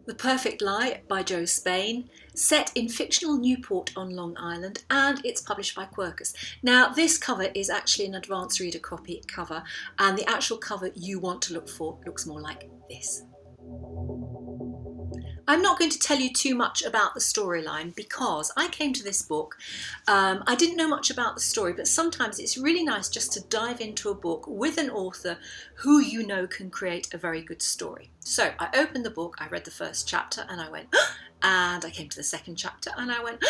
The Perfect Lie by Jo Spain, set in fictional Newport on Long Island, and it's published by Quercus. Now, this cover is actually an advanced reader copy cover, and the actual cover you want to look for looks more like this. I'm not going to tell you too much about the storyline because I came to this book, I didn't know much about the story, but sometimes it's really nice just to dive into a book with an author who you know can create a very good story. So I opened the book, I read the first chapter and I went, and I came to the second chapter and I went,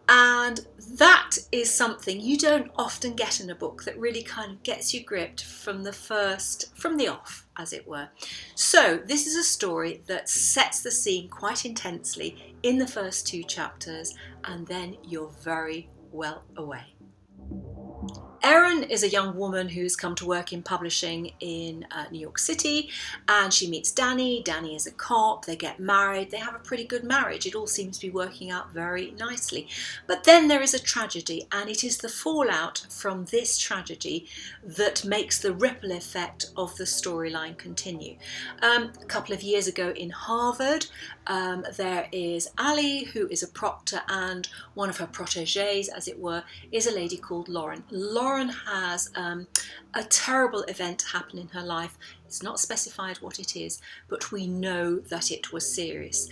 and that is something you don't often get in a book that really kind of gets you gripped from the off, as it were. So this is a story that sets the scene quite intensely in the first 2 chapters, and then you're very well away. Erin is a young woman who's come to work in publishing in New York City, and she meets Danny. Danny is a cop, they get married, they have a pretty good marriage, it all seems to be working out very nicely. But then there is a tragedy, and it is the fallout from this tragedy that makes the ripple effect of the storyline continue. A couple of years ago in Harvard, there is Ali, who is a proctor, and one of her proteges, as it were, is a lady called Lauren. Lauren has a terrible event happen in her life. It's not specified what it is, but we know that it was serious.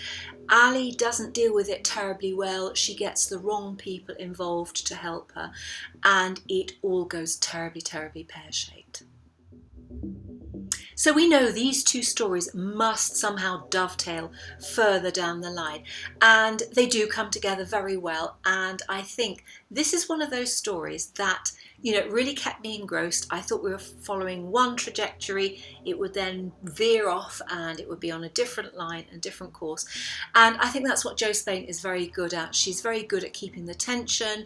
Ali doesn't deal with it terribly well. She gets the wrong people involved to help her, and it all goes terribly, terribly pear-shaped. So we know these 2 stories must somehow dovetail further down the line, and they do come together very well, and I think this is one of those stories that, you know, really kept me engrossed. I thought we were following one trajectory, it would then veer off and it would be on a different line and different course, and I think that's what Jo Spain is very good at. She's very good at keeping the tension,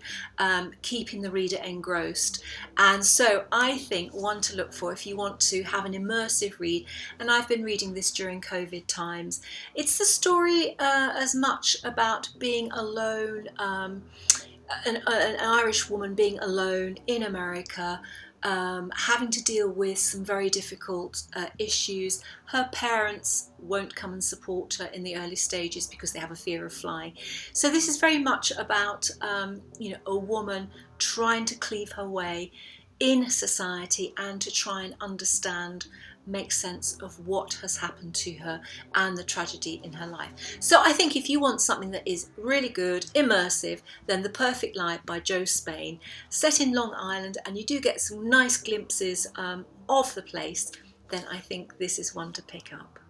keeping the reader engrossed, and so I think one to look for if you want to have an immersive read, and I've been reading this during COVID times. It's the story as much about being alone, an Irish woman being alone in America, having to deal with some very difficult issues. Her parents won't come and support her in the early stages because they have a fear of flying. So this is very much about a woman trying to cleave her way in society and to try and understand, make sense of what has happened to her and the tragedy in her life. So I think if you want something that is really good, immersive, then The Perfect Lie by Jo Spain, set in Long Island, and you do get some nice glimpses of the place, then I think this is one to pick up.